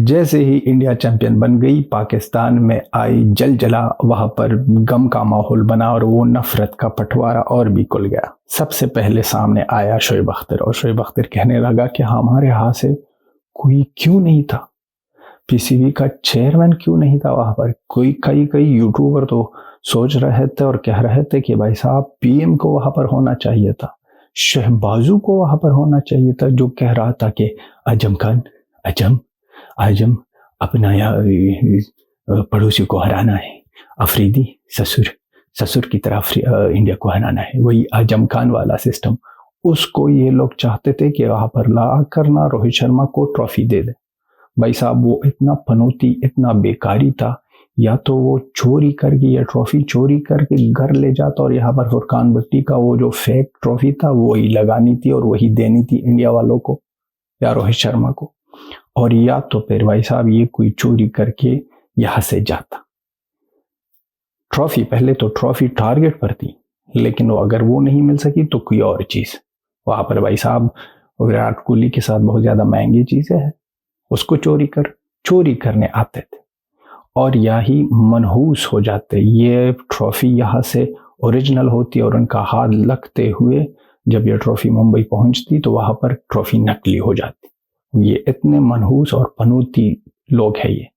जैसे ही India champion बन गई, पाकिस्तान में आई जलजला, वहां पर गम का माहौल बना और वो नफरत का पटवारा और भी खुल गया। सबसे पहले सामने आया शोएब अख्तर और शोएब अख्तर कहने लगा कि हमारे हाथ से कोई क्यों नहीं था, पीसीबी का चेयरमैन क्यों नहीं था वहां पर। कई यूट्यूबर तो सोच रहे थे और कह रहे थे कि भाई साहब पीएम को वहां पर होना चाहिए था, शहबाजू को वहां पर होना चाहिए था, जो कह रहा था कि आजम खान आजम अपना पड़ोसी को हराना है, अफरीदी ससुर की तरफ इंडिया को हराना है, वही आजम खान वाला सिस्टम। उसको ये लोग चाहते थे कि वहां पर ला करना रोहित शर्मा को ट्रॉफी दे दे। भाई साहब वो इतना पनौती, इतना बेकारी था, या तो वो चोरी करके या ट्रॉफी चोरी करके घर ले जाता और यहाँ पर फुरकान भट्टी का वो जो फेक ट्रॉफी था वही लगानी थी और वही देनी थी इंडिया वालों को या रोहित शर्मा को, और या तो फिर भाई साहब ये कोई चोरी करके यहां से जाता। ट्रॉफी पहले तो ट्रॉफी टारगेट पर थी, लेकिन वो अगर वो नहीं मिल सकी तो कोई और चीज वहां पर भाई साहब विराट कोहली के साथ बहुत ज्यादा महंगी चीजें है, उसको चोरी करने आते थे और यही मनहूस हो जाते। ये ट्रॉफी यहाँ से ओरिजिनल होती और उनका हाथ लगते हुए जब ये ट्रॉफी मुंबई पहुंचती तो वहां पर ट्रॉफी नकली हो जाती। ये इतने मनहूस और पनूती लोग हैं, ये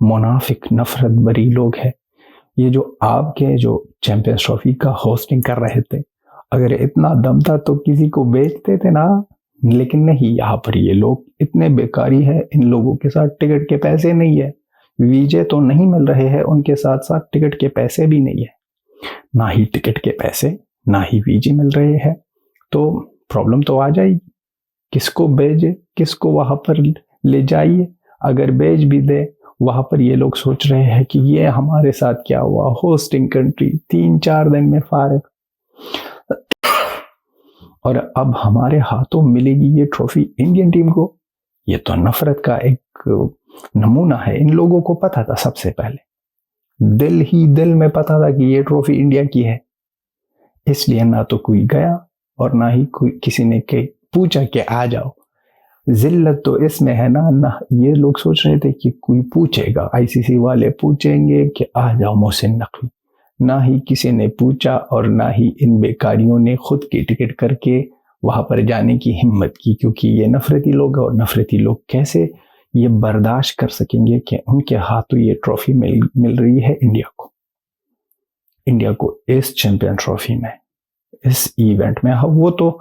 मुनाफिक नफरत भरी लोग हैं। ये जो आपके जो चैंपियंस ट्रॉफी का होस्टिंग कर रहे थे, अगर इतना दम था तो किसी को बेचते थे ना, लेकिन नहीं, यहाँ पर ये लोग इतने बेकारी है, इन लोगों के साथ टिकट के पैसे नहीं है, वीजे तो नहीं मिल रहे हैं, उनके साथ साथ टिकट के पैसे भी नहीं है, ना ही टिकट के पैसे ना ही वीजे मिल रहे हैं, तो प्रॉब्लम तो आ जाएगी। किसको भेजे, किसको वहां पर ले जाइए, अगर भेज भी दे वहां पर ये लोग सोच रहे हैं कि ये हमारे साथ क्या हुआ, होस्टिंग कंट्री 3-4 दिन में फारिग, और अब हमारे हाथों मिलेगी ये ट्रॉफी इंडियन टीम को। ये तो नफरत का एक नमूना है। इन लोगों को पता था, सबसे पहले दिल ही दिल में पता था कि ये ट्रॉफी इंडिया की है, इसलिए ना तो कोई गया और ना ही कोई किसी ने पूछा कि आ जाओ। जिल्लत तो इसमें है ना ये लोग सोच रहे थे कि कोई पूछेगा, आईसीसी वाले पूछेंगे कि आ जाओ मोहसिन नकवी, ना ही किसी ने पूछा और ना ही इन बेकारियों ने खुद की टिकट करके वहां पर जाने की हिम्मत की, क्योंकि ये नफरती लोग, और नफरती लोग कैसे ये बर्दाश्त कर सकेंगे कि उनके हाथों ये ट्रॉफी मिल रही है इंडिया को इस चैंपियन ट्रॉफी में, इस इवेंट में। वो तो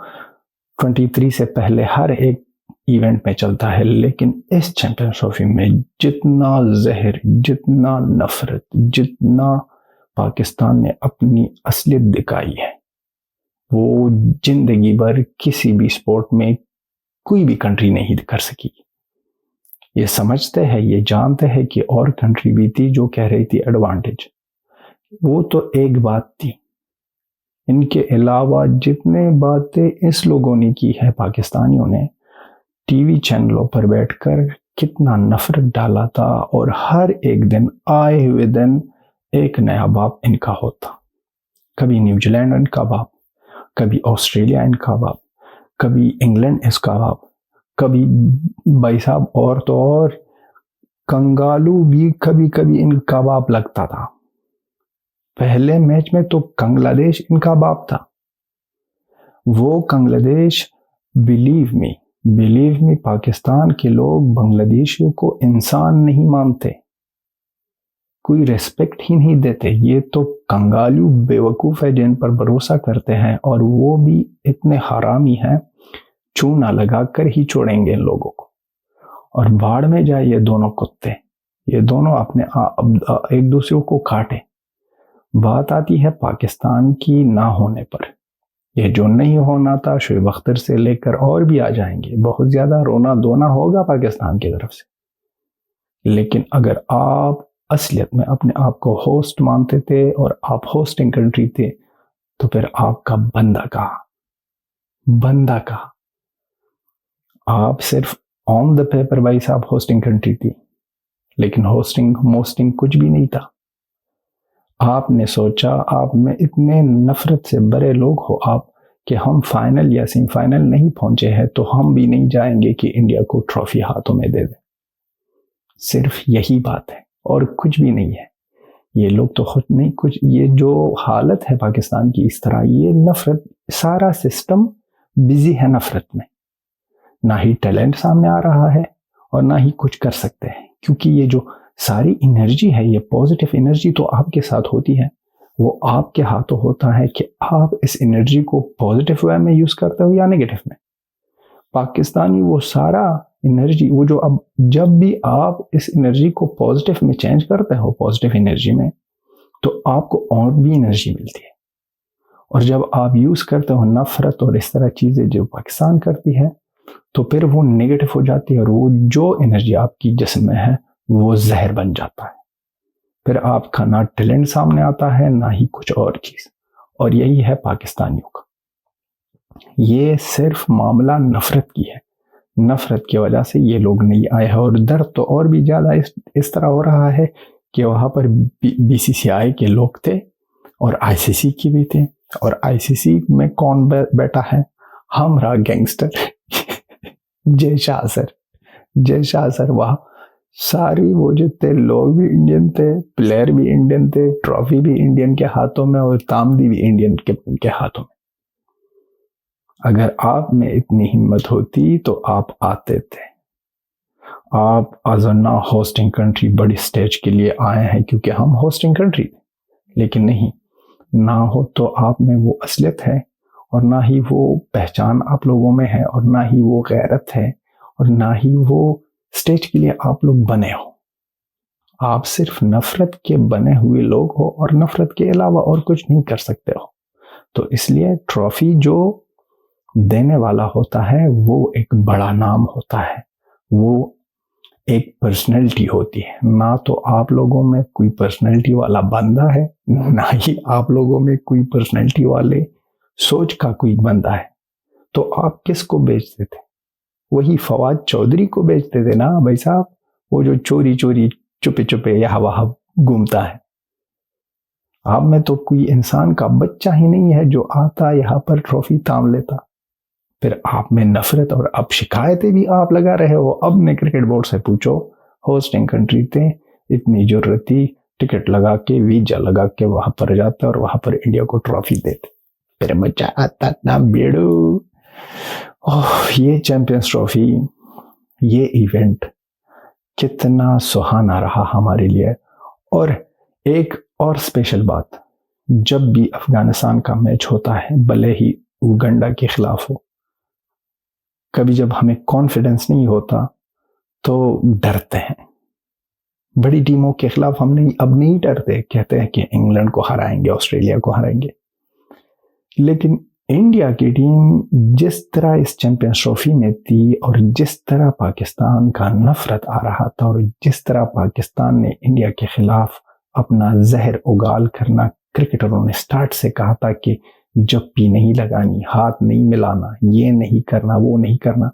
23 से पहले हर एक इवेंट में चलता है, लेकिन इस चैंपियन ट्रॉफी में जितना जहर, जितना नफरत, जितना पाकिस्तान ने अपनी असलियत दिखाई है, वो जिंदगी भर किसी भी स्पोर्ट में कोई भी कंट्री नहीं कर सकी। ये समझते हैं, ये जानते हैं कि और कंट्री भी थी जो कह रही थी एडवांटेज, वो तो एक बात थी। इनके अलावा जितने बातें इस लोगों ने की है, पाकिस्तानियों ने टीवी चैनलों पर बैठकर कितना नफरत डाला था, और हर एक दिन आए हुए दिन एक नया बाप इनका होता। कभी न्यूजीलैंड इनका बाप, कभी ऑस्ट्रेलिया इनका बाप, कभी इंग्लैंड इसका बाप, कभी भाई साहब और तो और कंगालू भी कभी कभी इनका बाप लगता था। पहले मैच में तो बांग्लादेश इनका बाप था। वो बांग्लादेश, बिलीव मी पाकिस्तान के लोग बांग्लादेशियों को इंसान नहीं मानते, कोई रेस्पेक्ट ही नहीं देते। ये तो कंगालू बेवकूफ है जिन पर भरोसा करते हैं, और वो भी इतने हरामी हैं, चूना लगाकर ही छोड़ेंगे इन लोगों को। और बाढ़ में जाए ये दोनों कुत्ते, ये दोनों अपने एक दूसरे को काटे। बात आती है पाकिस्तान की ना होने पर, ये जो नहीं होना था, शोएब अख्तर से लेकर और भी आ जाएंगे, बहुत ज्यादा रोना धोना होगा पाकिस्तान की तरफ से। लेकिन अगर आप असलियत में अपने आप को होस्ट मानते थे और आप होस्टिंग कंट्री थे, तो फिर आपका बंदा कहा। आप सिर्फ ऑन द पेपर भाई साहब होस्टिंग कंट्री थी, लेकिन होस्टिंग कुछ भी नहीं था। आपने सोचा, आप में इतने नफरत से भरे लोग हो आप कि हम फाइनल या सेमीफाइनल नहीं पहुंचे हैं तो हम भी नहीं जाएंगे कि इंडिया को ट्रॉफी हाथों में दे दें। सिर्फ यही बात है और कुछ भी नहीं है। ये लोग तो खुद नहीं कुछ, ये जो हालत है पाकिस्तान की इस तरह, ये नफरत, सारा सिस्टम बिजी है नफरत में। ना ही टैलेंट सामने आ रहा है और ना ही कुछ कर सकते हैं, क्योंकि ये जो सारी एनर्जी है, ये पॉजिटिव एनर्जी तो आपके साथ होती है, वो आपके हाथों होता है कि आप इस एनर्जी को पॉजिटिव वे में यूज करते हो या नेगेटिव में। पाकिस्तानी वो सारा एनर्जी, वो जो अब जब भी आप इस एनर्जी को पॉजिटिव में चेंज करते हो, पॉजिटिव एनर्जी में, तो आपको और भी एनर्जी मिलती है। और जब आप यूज करते हो नफरत और इस तरह चीजें जो पाकिस्तान करती है, तो फिर वो नेगेटिव हो जाती है और वो जो एनर्जी आपकी जिस्म में है वो जहर बन जाता है। फिर आपका ना टैलेंट सामने आता है ना ही कुछ और चीज। और यही है पाकिस्तानियों का, ये सिर्फ मामला नफरत की है। नफरत की वजह से ये लोग नहीं आए हैं। और दर्द तो और भी ज्यादा इस तरह हो रहा है कि वहां पर बीसीसीआई के लोग थे और आईसीसी की भी थे। और आईसीसी में कौन बैठा है? हमारा गैंगस्टर जय शाह सर वहां सारी वो जितने लोग भी इंडियन थे, प्लेयर भी इंडियन थे, ट्रॉफी भी इंडियन के हाथों में और तामदी भी इंडियन के हाथों में। अगर आप में इतनी हिम्मत होती तो आप आते थे। आप एज अ ना होस्टिंग कंट्री बड़ी स्टेज के लिए आए हैं क्योंकि हम होस्टिंग कंट्री थे, लेकिन नहीं, ना हो तो आप में वो असलियत है और ना ही वो पहचान आप लोगों में है और ना ही वो गैरत है और ना ही वो स्टेज के लिए आप लोग बने हो। आप सिर्फ नफरत के बने हुए लोग हो और नफरत के अलावा और कुछ नहीं कर सकते हो। तो इसलिए ट्रॉफी जो देने वाला होता है वो एक बड़ा नाम होता है, वो एक पर्सनैलिटी होती है। ना तो आप लोगों में कोई पर्सनैलिटी वाला बंदा है, ना ही आप लोगों में कोई पर्सनैलिटी वाले सोच का कोई बंदा है। तो आप किसको बेचते थे? वही फवाद चौधरी को बेचते थे ना भाई साहब, वो जो चोरी चोरी चुपे चुपे यहाँ वहां घूमता है। आप में तो कोई इंसान का बच्चा ही नहीं है जो आता यहाँ पर ट्रॉफी थाम लेता। फिर आप में नफरत और अब शिकायतें भी आप लगा रहे हो। अब ने क्रिकेट बोर्ड से पूछो, होस्टिंग कंट्री थे, इतनी जरूरत थी, टिकट लगा के वीजा लगा के वहां पर जाते और वहां पर इंडिया को ट्रॉफी देते, फिर मजा आता ना बेड़ू। ये चैंपियंस ट्रॉफी, ये इवेंट कितना सुहाना रहा हमारे लिए। और एक और स्पेशल बात, जब भी अफगानिस्तान का मैच होता है, भले ही उगांडा के खिलाफ हो, कभी जब हमें कॉन्फिडेंस नहीं होता तो डरते हैं। बड़ी टीमों के खिलाफ हम अब नहीं डरते, कहते हैं कि इंग्लैंड को हराएंगे, ऑस्ट्रेलिया को हराएंगे। लेकिन इंडिया की टीम जिस तरह इस चैंपियंस ट्रॉफी में थी और जिस तरह पाकिस्तान का नफरत आ रहा था और जिस तरह पाकिस्तान ने इंडिया के खिलाफ अपना जहर उगाल करना, क्रिकेटरों ने स्टार्ट से कहा था कि जप्पी नहीं लगानी, हाथ नहीं मिलाना, ये नहीं करना, वो नहीं करना।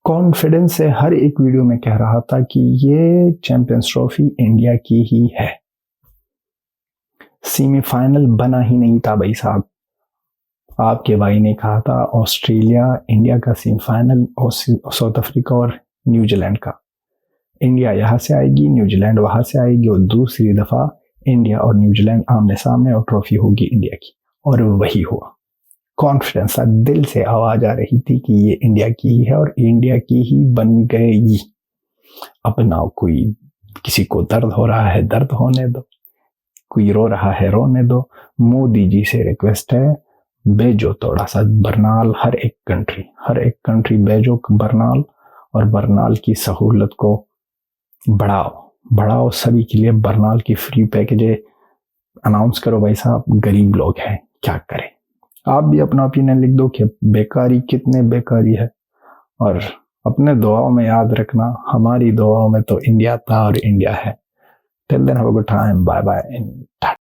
कॉन्फिडेंस से हर एक वीडियो में कह रहा था कि ये चैंपियंस ट्रॉफी इंडिया की ही है। सेमीफाइनल बना ही नहीं था भाई साहब। आपके भाई ने कहा था ऑस्ट्रेलिया इंडिया का सेमीफाइनल और साउथ अफ्रीका और न्यूजीलैंड का। इंडिया यहाँ से आएगी, न्यूजीलैंड वहां से आएगी और दूसरी दफा इंडिया और न्यूजीलैंड आमने सामने और ट्रॉफी होगी इंडिया की। और वही हुआ। कॉन्फिडेंस था, दिल से आवाज आ रही थी कि ये इंडिया की ही है और इंडिया की ही बन गई। अब ना कोई, किसी को दर्द हो रहा है दर्द होने दो, कोई रो रहा है रोने दो। मोदी जी से रिक्वेस्ट है, भेजो थोड़ा सा बरनाल, हर एक कंट्री भेजो बरनाल और बरनाल की सहूलत को बढ़ाओ सभी के लिए। बरनाल की फ्री पैकेज अनाउंस करो भाई साहब, गरीब लोग हैं क्या करें। आप भी अपना ओपिनियन लिख दो कि बेकारी कितने बेकारी है। और अपने दुआओं में याद रखना, हमारी दुआओं में तो इंडिया था और इंडिया है। Till then have a good time, bye bye and Tata.